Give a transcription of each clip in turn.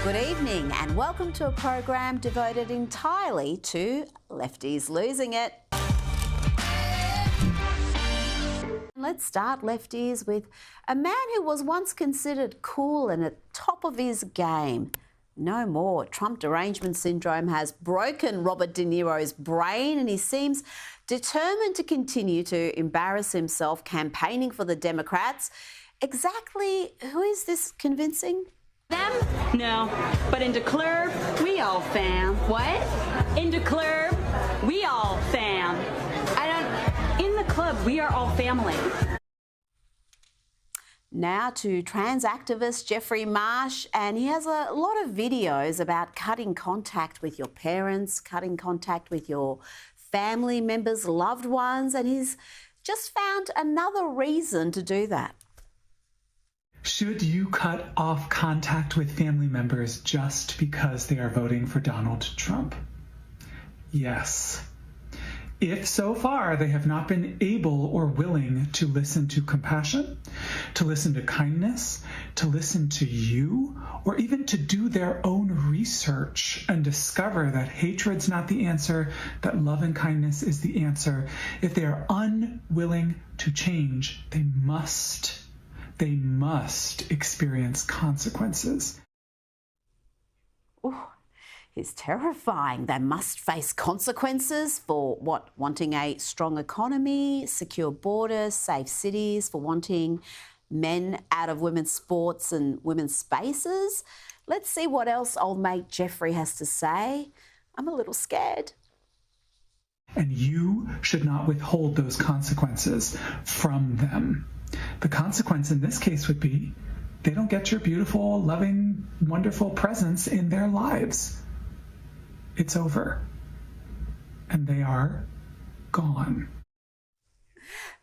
Good evening and welcome to a program devoted entirely to lefties losing it. Let's start, lefties, with a man who was once considered cool and at top of his game. No more. Trump derangement syndrome has broken Robert De Niro's brain and he seems determined to continue to embarrass himself campaigning for the Democrats. Exactly who is this convincing? Them? No. But in the club, we all fam. What? In the club, we all fam. In the club, we are all family. Now to trans activist Jeffrey Marsh, and he has a lot of videos about cutting contact with your parents, cutting contact with your family members, loved ones, and he's just found another reason to do that. Should you cut off contact with family members just because they are voting for Donald Trump? Yes. If so far they have not been able or willing to listen to compassion, to listen to kindness, to listen to you, or even to do their own research and discover that hatred's not the answer, that love and kindness is the answer, if they are unwilling to change, they must experience consequences. Ooh, it's terrifying. They must face consequences for what? Wanting a strong economy, secure borders, safe cities, for wanting men out of women's sports and women's spaces. Let's see what else old mate Jeffrey has to say. I'm a little scared. And you should not withhold those consequences from them. The consequence in this case would be they don't get your beautiful, loving, wonderful presence in their lives. It's over. And they are gone.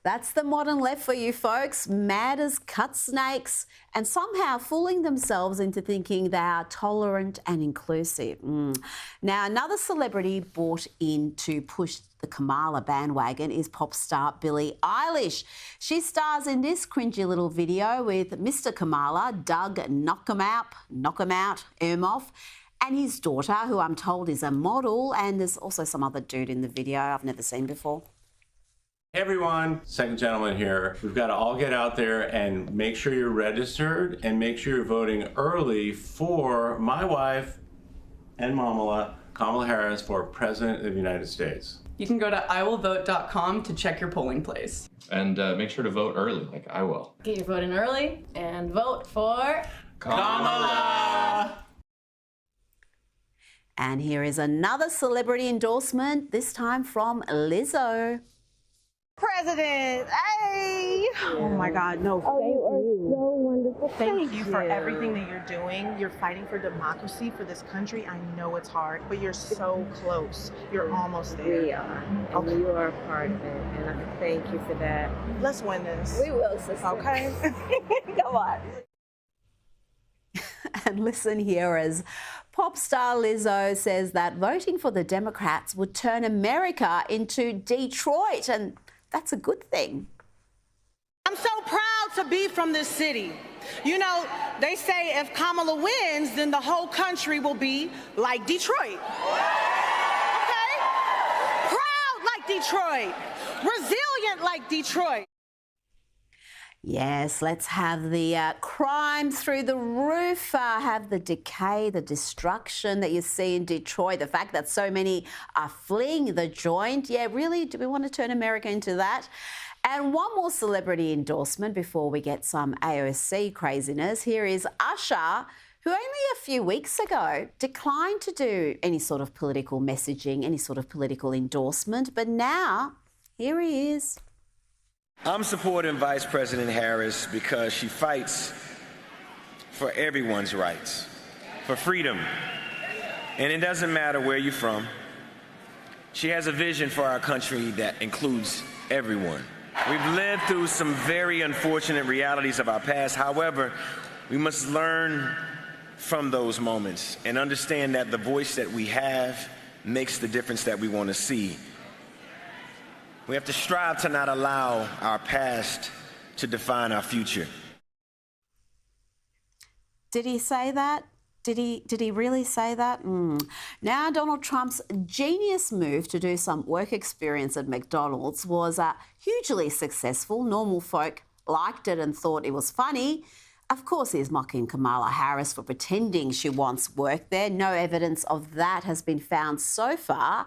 That's the modern left for you folks, mad as cut snakes and somehow fooling themselves into thinking they are tolerant and inclusive. Now, another celebrity brought in to push the Kamala bandwagon is pop star Billie Eilish. She stars in this cringy little video with Mr. Kamala, Doug Knockemout Ermoff, and his daughter, who I'm told is a model, and there's also some other dude in the video I've never seen before. Hey everyone, second gentleman here. We've got to all get out there and make sure you're registered and make sure you're voting early for my wife and Kamala Harris for President of the United States. You can go to iwillvote.com to check your polling place. And make sure to vote early, like I will. Get your vote in early and vote for Kamala! And here is another celebrity endorsement, this time from Lizzo. President, hey! Oh my God, no, thank you. You are so wonderful. Thank you for everything that you're doing. You're fighting for democracy for this country. I know it's hard, but you're so close. You're almost there. We are, and you are a part of it, and I thank you for that. Let's win this. We will, sister. Okay? Come on. And listen here as pop star Lizzo says that voting for the Democrats would turn America into Detroit, and that's a good thing. I'm so proud to be from this city. You know, they say if Kamala wins, then the whole country will be like Detroit. Okay? Proud like Detroit. Resilient like Detroit. Yes, let's have the crime through the roof, have the decay, the destruction that you see in Detroit, the fact that so many are fleeing the joint. Yeah, really, do we want to turn America into that? And one more celebrity endorsement before we get some AOC craziness. Here is Usher, who only a few weeks ago declined to do any sort of political messaging, any sort of political endorsement, but now here he is. I'm supporting Vice President Harris because she fights for everyone's rights, for freedom. And it doesn't matter where you're from. She has a vision for our country that includes everyone. We've lived through some very unfortunate realities of our past. However, we must learn from those moments and understand that the voice that we have makes the difference that we want to see. We have to strive to not allow our past to define our future. Did he say that? Did he really say that? Now, Donald Trump's genius move to do some work experience at McDonald's was hugely successful. Normal folk liked it and thought it was funny. Of course, he's mocking Kamala Harris for pretending she wants work there. No evidence of that has been found so far.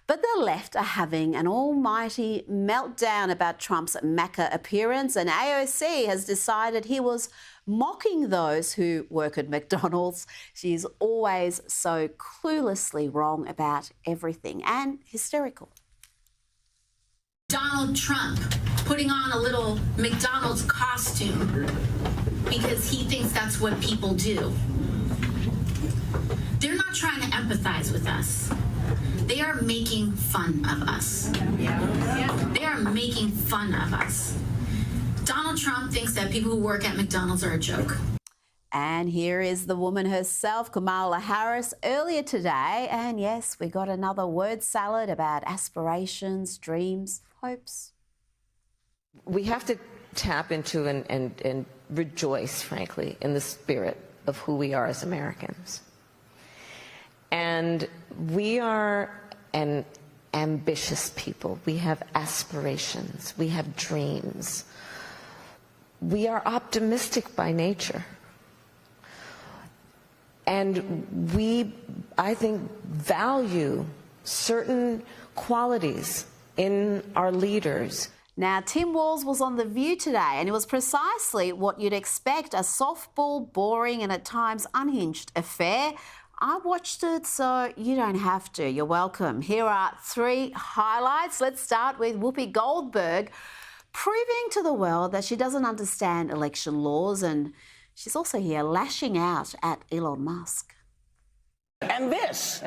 But the left are having an almighty meltdown about Trump's Mecca appearance, and AOC has decided he was mocking those who work at McDonald's. She's always so cluelessly wrong about everything and hysterical. Donald Trump putting on a little McDonald's costume because he thinks that's what people do. They're not trying to empathize with us. They are making fun of us. They are making fun of us. Donald Trump thinks that people who work at McDonald's are a joke. And here is the woman herself, Kamala Harris, earlier today. And yes, we got another word salad about aspirations, dreams, hopes. We have to tap into and rejoice, frankly, in the spirit of who we are as Americans. And we are an ambitious people. We have aspirations. We have dreams. We are optimistic by nature. And we, I think, value certain qualities in our leaders. Now, Tim Walz was on The View today, and it was precisely what you'd expect, a softball, boring and at times unhinged affair. I watched it, so you don't have to. You're welcome. Here are 3 highlights. Let's start with Whoopi Goldberg proving to the world that she doesn't understand election laws, and she's also here lashing out at Elon Musk. And this,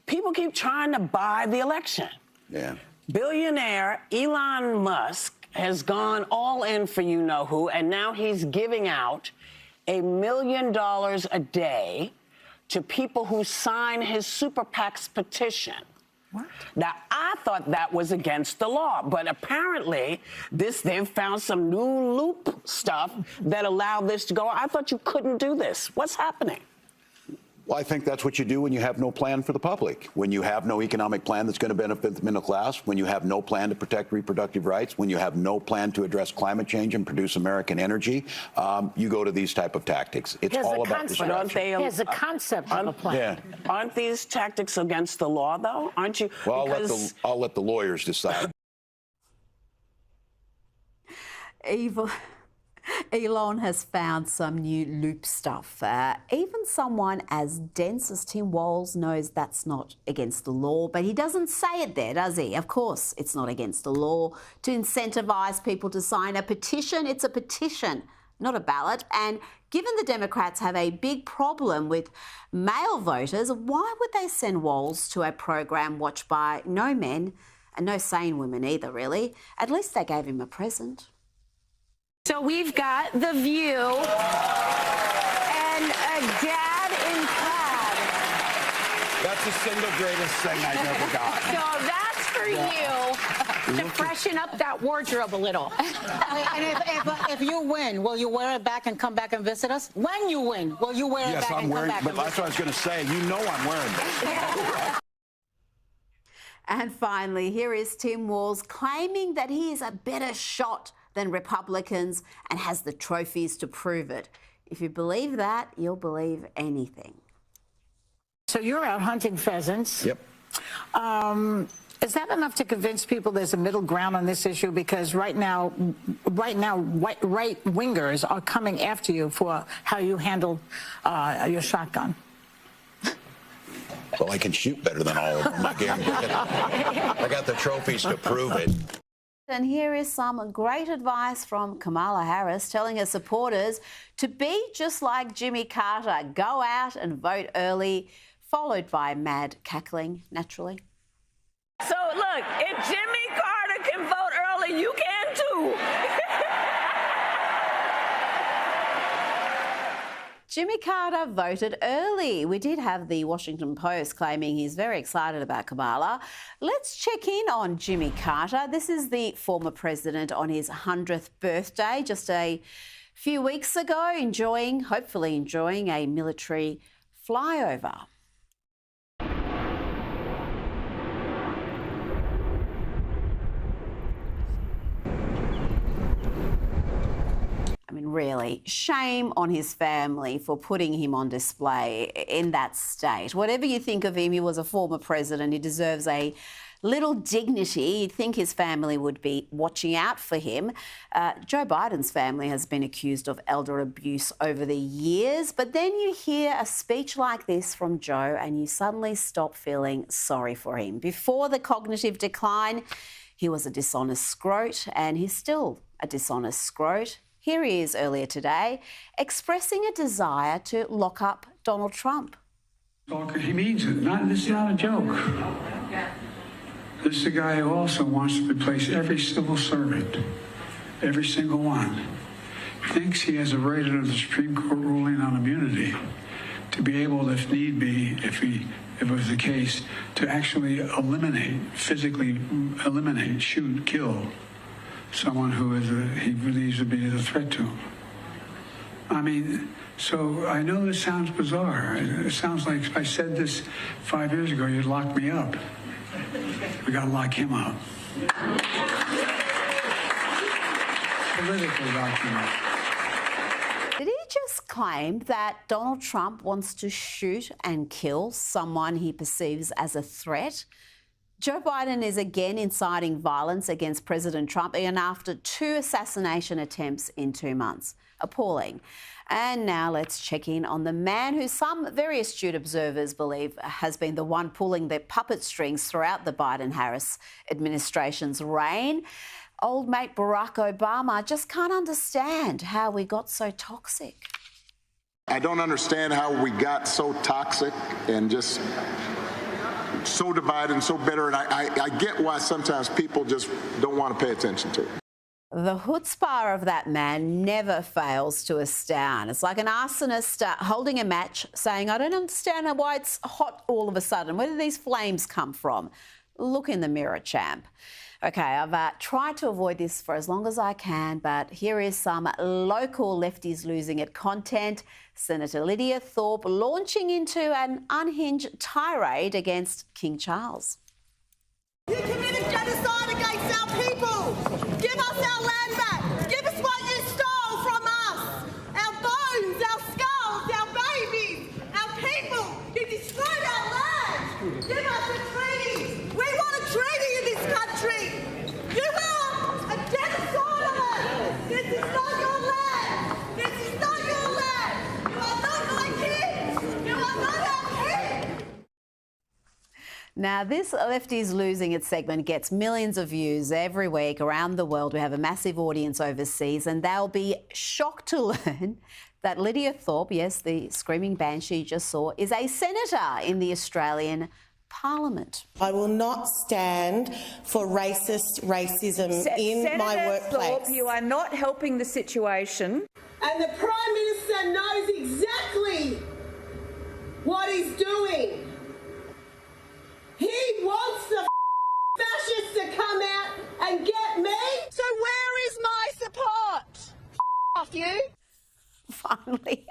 people keep trying to buy the election. Yeah. Billionaire Elon Musk has gone all in for you-know-who, and now he's giving out $1 million a day to people who sign his super PAC's petition. What? Now, I thought that was against the law, but apparently they've found some new loop stuff that allow this to go. I thought you couldn't do this. What's happening? Well, I think that's what you do when you have no plan for the public, when you have no economic plan that's going to benefit the middle class, when you have no plan to protect reproductive rights, when you have no plan to address climate change and produce American energy, you go to these type of tactics. It's all about distraction. There's a concept of a plan. Yeah. Aren't these tactics against the law, though? Aren't you? Well, I'll let the lawyers decide. Elon has found some new loop stuff. Even someone as dense as Tim Walz knows that's not against the law, but he doesn't say it there, does he? Of course, it's not against the law to incentivise people to sign a petition. It's a petition, not a ballot. And given the Democrats have a big problem with male voters, why would they send Walz to a program watched by no men and no sane women either, really? At least they gave him a present. So we've got The View and a dad in plaid. That's the single greatest thing I've ever got. So that's for you to freshen up that wardrobe a little. And if you win, will you wear it back and come back and visit us? When you win, will you wear it back and come back and visit us? Yes, I'm wearing, but that's what I was going to say. You know I'm wearing this. And finally, here is Tim Walz claiming that he is a better shot than Republicans and has the trophies to prove it. If you believe that, you'll believe anything. So you're out hunting pheasants. Yep. Is that enough to convince people there's a middle ground on this issue? Because right now, right-wingers are coming after you for how you handle your shotgun. Well, I can shoot better than all of them. I got the trophies to prove it. And here is some great advice from Kamala Harris telling her supporters to be just like Jimmy Carter, go out and vote early, followed by mad cackling, naturally. So look, if Jimmy Carter can vote early, you can too. Jimmy Carter voted early. We did have the Washington Post claiming he's very excited about Kamala. Let's check in on Jimmy Carter. This is the former president on his 100th birthday, just a few weeks ago, hopefully enjoying a military flyover. I mean, really, shame on his family for putting him on display in that state. Whatever you think of him, he was a former president. He deserves a little dignity. You'd think his family would be watching out for him. Joe Biden's family has been accused of elder abuse over the years, but then you hear a speech like this from Joe and you suddenly stop feeling sorry for him. Before the cognitive decline, he was a dishonest scrote, and he's still a dishonest scrote. Here he is earlier today, expressing a desire to lock up Donald Trump. He means it. This is not a joke. This is a guy who also wants to replace every civil servant, every single one. Thinks he has a right under the Supreme Court ruling on immunity to be able, if need be, if it was the case, to actually physically eliminate, shoot, kill someone who he believes to be a threat to him. I mean, so I know this sounds bizarre. It sounds like if I said this 5 years ago, you'd lock me up. We got to lock him up. Politically lock him up. Did he just claim that Donald Trump wants to shoot and kill someone he perceives as a threat? Joe Biden is again inciting violence against President Trump, and after 2 assassination attempts in 2 months. Appalling. And now let's check in on the man who some very astute observers believe has been the one pulling the puppet strings throughout the Biden-Harris administration's reign. Old mate Barack Obama just can't understand how we got so toxic. I don't understand how we got so toxic and just so divided and so bitter, and I get why sometimes people just don't want to pay attention to it. The chutzpah of that man never fails to astound. It's like an arsonist holding a match saying, I don't understand why it's hot all of a sudden. Where do these flames come from? Look in the mirror, champ. OK, I've tried to avoid this for as long as I can, but here is some local lefties losing it content. Senator Lidia Thorpe launching into an unhinged tirade against King Charles. You committed genocide against our people. Give us our land back. Give us what you stole from us. Our bones, our skulls, our babies, our people. You destroyed our land. Give us a treaty. We want a treaty in this country. You are a genocidalist. This is not your land. This is not your land. You are not my kids. You are not our kids. Now, this Lefties Losing It segment gets millions of views every week around the world. We have a massive audience overseas, and they'll be shocked to learn that Lidia Thorpe, yes, the screaming banshee you just saw, is a senator in the Australian Parliament. I will not stand for racist racism in Senator my workplace. Thorpe, you are not helping the situation. And the Prime Minister knows exactly what he's doing. He wants the fascists to come out and get me. So where is my support? Off you. Finally,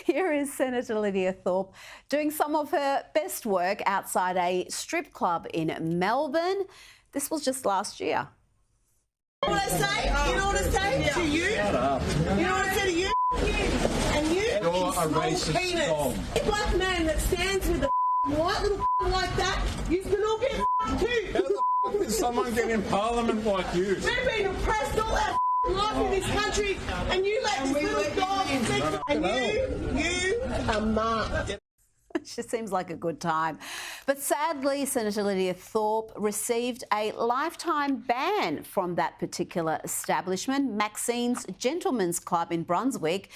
here is Senator Lidia Thorpe doing some of her best work outside a strip club in Melbourne. This was just last year. You know what I say? You know what I say to you? Shut up. You know what I say to you? And you? You're a racist penis. dog. A black man that stands with a white little like that, you can all get too. How the did someone get in Parliament like you? We've been oppressed all our life in this country, and you let this little dog speak, and you are marked. It just seems like a good time. But sadly, Senator Lidia Thorpe received a lifetime ban from that particular establishment. Maxine's Gentlemen's Club in Brunswick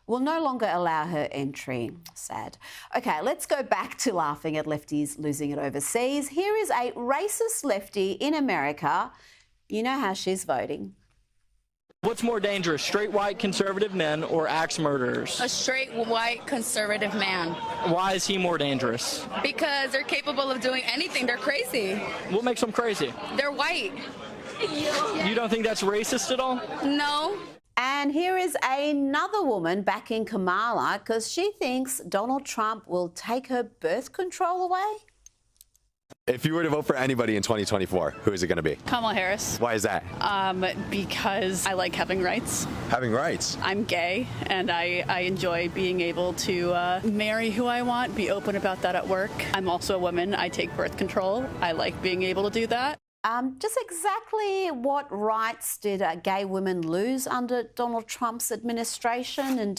will no longer allow her entry. Sad. OK, let's go back to laughing at lefties losing it overseas. Here is a racist lefty in America. You know how she's voting. What's more dangerous, straight white conservative men or axe murderers? A straight white conservative man. Why is he more dangerous? Because they're capable of doing anything. They're crazy. What makes them crazy? They're white. You don't think that's racist at all? No. And here is another woman backing Kamala because she thinks Donald Trump will take her birth control away. If you were to vote for anybody in 2024, who is it going to be? Kamala Harris. Why is that? Because I like having rights. Having rights? I'm gay, and I enjoy being able to marry who I want, be open about that at work. I'm also a woman. I take birth control. I like being able to do that. Just exactly what rights did gay women lose under Donald Trump's administration, and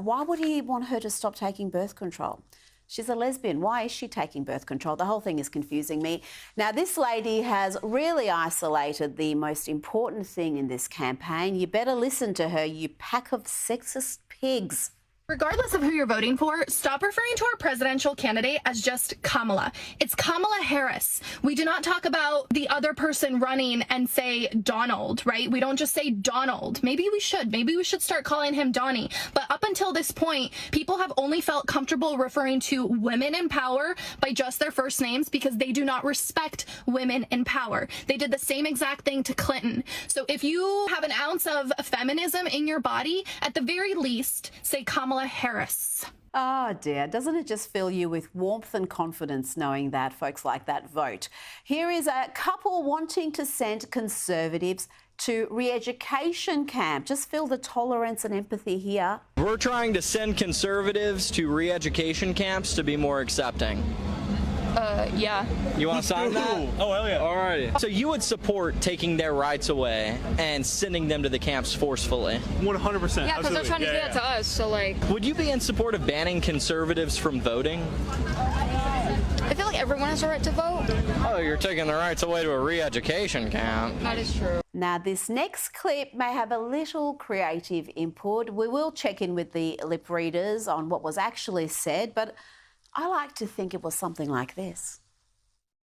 why would he want her to stop taking birth control? She's a lesbian. Why is she taking birth control? The whole thing is confusing me. Now, this lady has really isolated the most important thing in this campaign. You better listen to her, you pack of sexist pigs. Regardless of who you're voting for, stop referring to our presidential candidate as just Kamala. It's Kamala Harris. We do not talk about the other person running and say Donald, right? We don't just say Donald. Maybe we should. Maybe we should start calling him Donnie. But up until this point, people have only felt comfortable referring to women in power by just their first names because they do not respect women in power. They did the same exact thing to Clinton. So if you have an ounce of feminism in your body, at the very least, say Kamala Harris. Oh dear, doesn't it just fill you with warmth and confidence knowing that folks like that vote? Here is a couple wanting to send conservatives to re-education camp. Just feel the tolerance and empathy here. We're trying to send conservatives to re-education camps to be more accepting. Yeah. You want to sign that? Oh, hell yeah. Alrighty. So you would support taking their rights away and sending them to the camps forcefully? 100%. Yeah, because they're trying to do that to us, so like... Would you be in support of banning conservatives from voting? I feel like everyone has a right to vote. Oh, you're taking their rights away to a re-education camp. That is true. Now, this next clip may have a little creative input. We will check in with the lip readers on what was actually said, but I like to think it was something like this.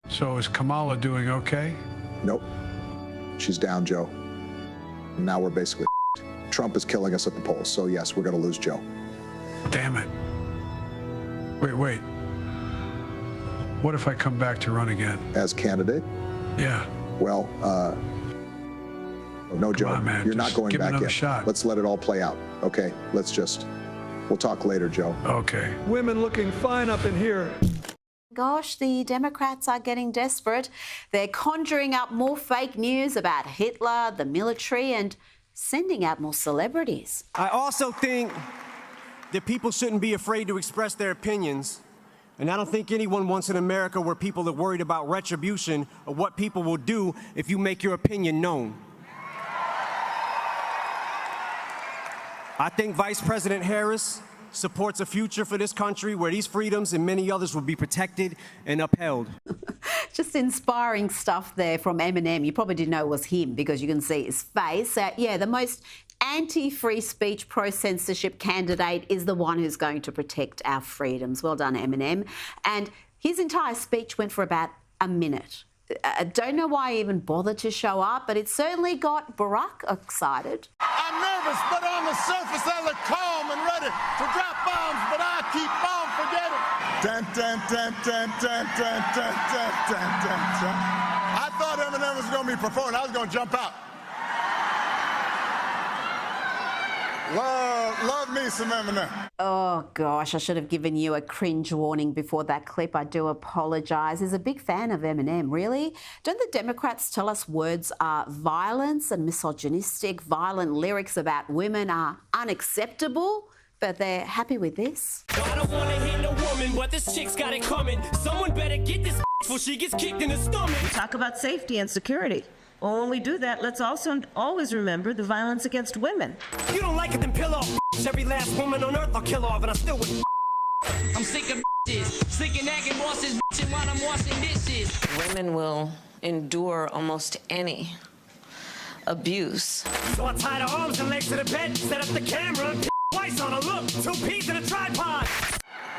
So is Kamala doing okay? Nope. She's down, Joe. Now we're basically Trump is killing us at the polls. So yes, we're going to lose Joe. Damn it. Wait. What if I come back to run again? As candidate? Yeah. Well, no, Joe, on, man. You're not going back in. Shot. Let's let it all play out. Okay, we'll talk later, Joe. Okay. Women looking fine up in here. Gosh, the Democrats are getting desperate. They're conjuring up more fake news about Hitler, the military, and sending out more celebrities. I also think that people shouldn't be afraid to express their opinions. And I don't think anyone wants an America where people are worried about retribution or what people will do if you make your opinion known. I think Vice President Harris supports a future for this country where these freedoms and many others will be protected and upheld. Just inspiring stuff there from Eminem. You probably didn't know it was him because you can see his face. Yeah, the most anti-free speech, pro-censorship candidate is the one who's going to protect our freedoms. Well done, Eminem. And his entire speech went for about a minute. I don't know why he even bothered to show up, but it certainly got Barack excited. I'm nervous, but on the surface I look calm and ready to drop bombs, but I keep on forgetting. Dun, dun, dun, dun, dun, dun, dun, dun, dun, dun, dun. I thought Eminem was going to be performing. I was going to jump out. Love me some Eminem. Oh, gosh, I should have given you a cringe warning before that clip. I do apologise. He's a big fan of Eminem, really. Don't the Democrats tell us words are violence and misogynistic, violent lyrics about women are unacceptable? But they're happy with this. I don't want to hit no woman, but this chick's got it coming. Someone better get this before she gets kicked in the stomach. Talk about safety and security. Well, when we do that, let's also always remember the violence against women. You don't like it, then pill off. Every last woman on earth I'll kill off, and I still would. I'm sick of sick of nagging bosses while I'm washing dishes. Women will endure almost any abuse. So I tied her arms and legs to the bed, set up the camera, and twice on a look, 2 peas in a tripod.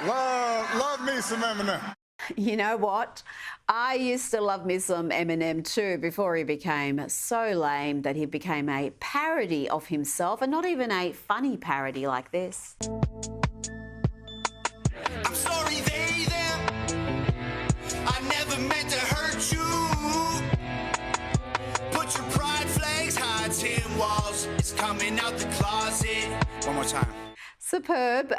Love me some Eminem. You know what? I used to love me some Eminem too before he became so lame that he became a parody of himself, and not even a funny parody like this. I'm sorry they, them. I never meant to hurt you. Put your pride flags high, Tim Walz. It's coming out the closet. One more time. Superb.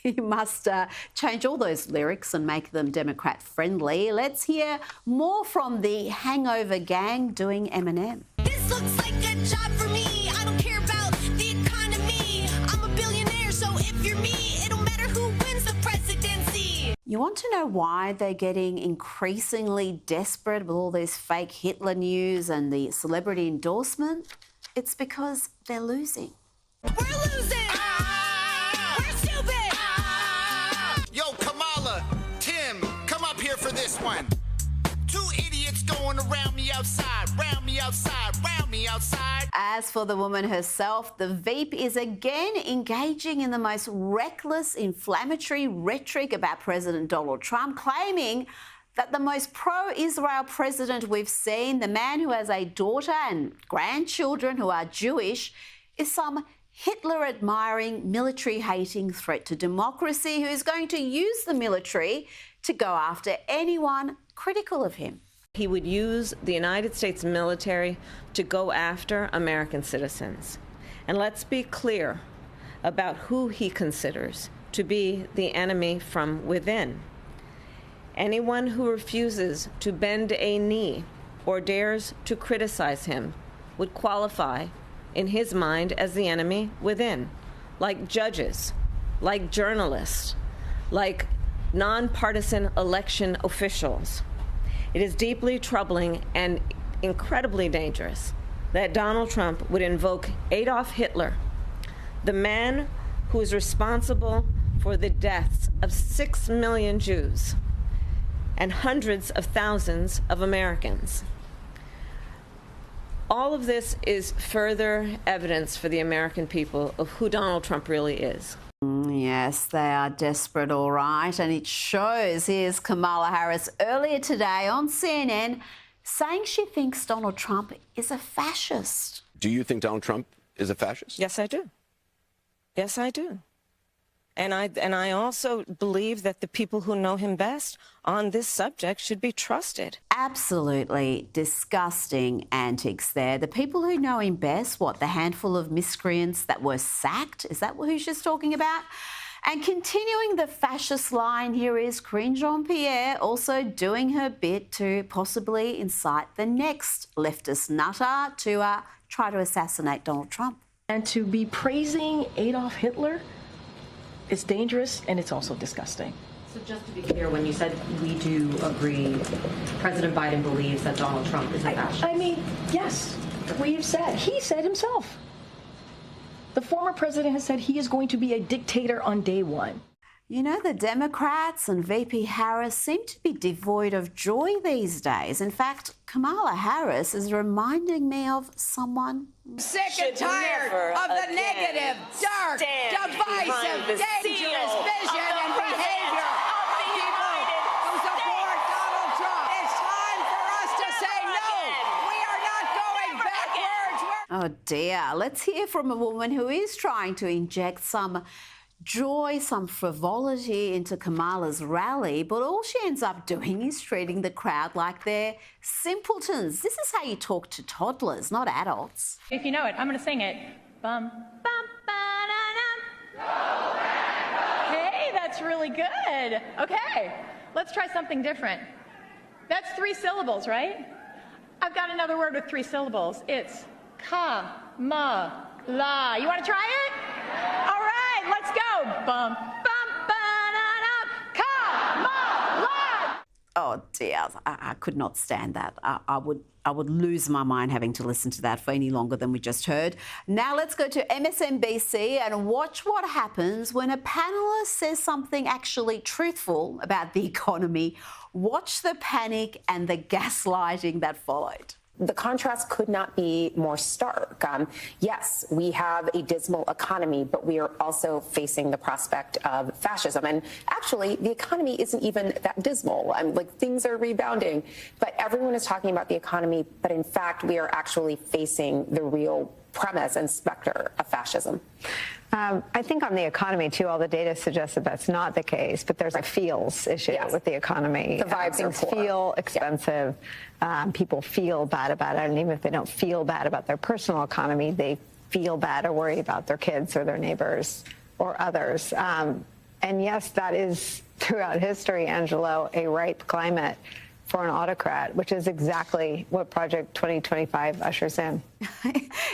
You must change all those lyrics and make them Democrat-friendly. Let's hear more from the Hangover Gang doing Eminem. This looks like a job for me. I don't care about the economy. I'm a billionaire, so if you're me, it don't matter who wins the presidency. You want to know why they're getting increasingly desperate with all this fake Hitler news and the celebrity endorsement? It's because they're losing. We're losing! We're stupid! Yo, Kamala, Tim, come up here for this one. Two idiots going around me outside, round me outside, round me outside. As for the woman herself, the Veep is again engaging in the most reckless, inflammatory rhetoric about President Donald Trump, claiming that the most pro-Israel president we've seen, the man who has a daughter and grandchildren who are Jewish, is some Hitler-admiring, military-hating threat to democracy who is going to use the military to go after anyone critical of him. He would use the United States military to go after American citizens. And let's be clear about who he considers to be the enemy from within. Anyone who refuses to bend a knee or dares to criticize him would qualify, in his mind, as the enemy within, like judges, like journalists, like nonpartisan election officials. It is deeply troubling and incredibly dangerous that Donald Trump would invoke Adolf Hitler, the man who is responsible for the deaths of 6 million Jews and hundreds of thousands of Americans. All of this is further evidence for the American people of who Donald Trump really is. Yes, they are desperate, all right, and it shows. Here's Kamala Harris earlier today on CNN saying she thinks Donald Trump is a fascist. Do you think Donald Trump is a fascist? Yes, I do. Yes, I do. And I also believe that the people who know him best on this subject should be trusted. Absolutely disgusting antics there. The people who know him best, what, the handful of miscreants that were sacked? Is that who she's talking about? And continuing the fascist line, here is Karine Jean-Pierre also doing her bit to possibly incite the next leftist nutter to try to assassinate Donald Trump. And to be praising Adolf Hitler, it's dangerous and it's also disgusting. So just to be clear, when you said we do agree, President Biden believes that Donald Trump is a fascist. I mean, yes, we've said, he said himself. The former president has said he is going to be a dictator on day one. You know, the Democrats and VP Harris seem to be devoid of joy these days. In fact, Kamala Harris is reminding me of someone. Sick and tired of the negative, dark, divisive, dangerous vision and behavior of people who support Donald Trump. It's time for us to say no. We are not going backwards. Oh dear. Let's hear from a woman who is trying to inject some joy, some frivolity into Kamala's rally, but all she ends up doing is treating the crowd like they're simpletons. This is how you talk to toddlers, not adults. If you know it, I'm going to sing it. Bum, bum, ba-da-dum. Hey, that's really good. Okay, let's try something different. That's 3 syllables, right? I've got another word with 3 syllables. It's ka-ma-la. You want to try it? All right. Let's go. Bum, bum, ba-da-dum, Kamala. Oh dear, I could not stand that. I would lose my mind having to listen to that for any longer than we just heard. Now let's go to MSNBC and watch what happens when a panelist says something actually truthful about the economy. Watch the panic and the gaslighting that followed. The contrast could not be more stark. Yes, we have a dismal economy, but we are also facing the prospect of fascism. And actually, the economy isn't even that dismal. Things are rebounding, but everyone is talking about the economy. But in fact, we are actually facing the real premise and specter of fascism. I think on the economy, too, all the data suggests that that's not the case, but there's a feels issue with the economy. The vibes Things are poor. feel expensive. People feel bad about it, and even if they don't feel bad about their personal economy, they feel bad or worry about their kids or their neighbors or others. And yes, that is, throughout history, Angelo, a ripe climate for an autocrat, which is exactly what Project 2025 ushers in.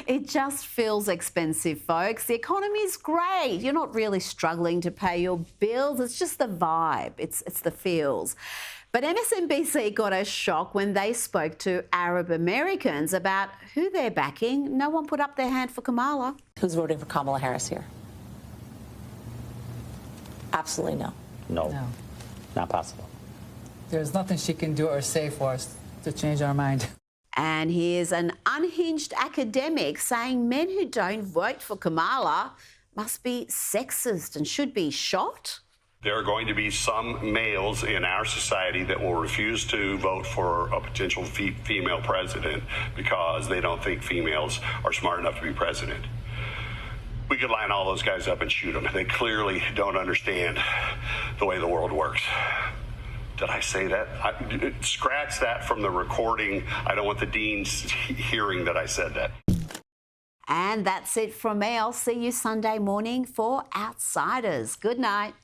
It just feels expensive, folks. The economy is great. You're not really struggling to pay your bills. It's just the vibe. It's the feels. But MSNBC got a shock when they spoke to Arab Americans about who they're backing. No one put up their hand for Kamala. Who's voting for Kamala Harris here? Absolutely no. No. Not possible. There's nothing she can do or say for us to change our mind. And here's an unhinged academic saying men who don't vote for Kamala must be sexist and should be shot. There are going to be some males in our society that will refuse to vote for a potential female president because they don't think females are smart enough to be president. We could line all those guys up and shoot them. They clearly don't understand the way the world works. Did I say that? Scratch that from the recording. I don't want the deans hearing that I said that. And that's it from me. I'll see you Sunday morning for Outsiders. Good night.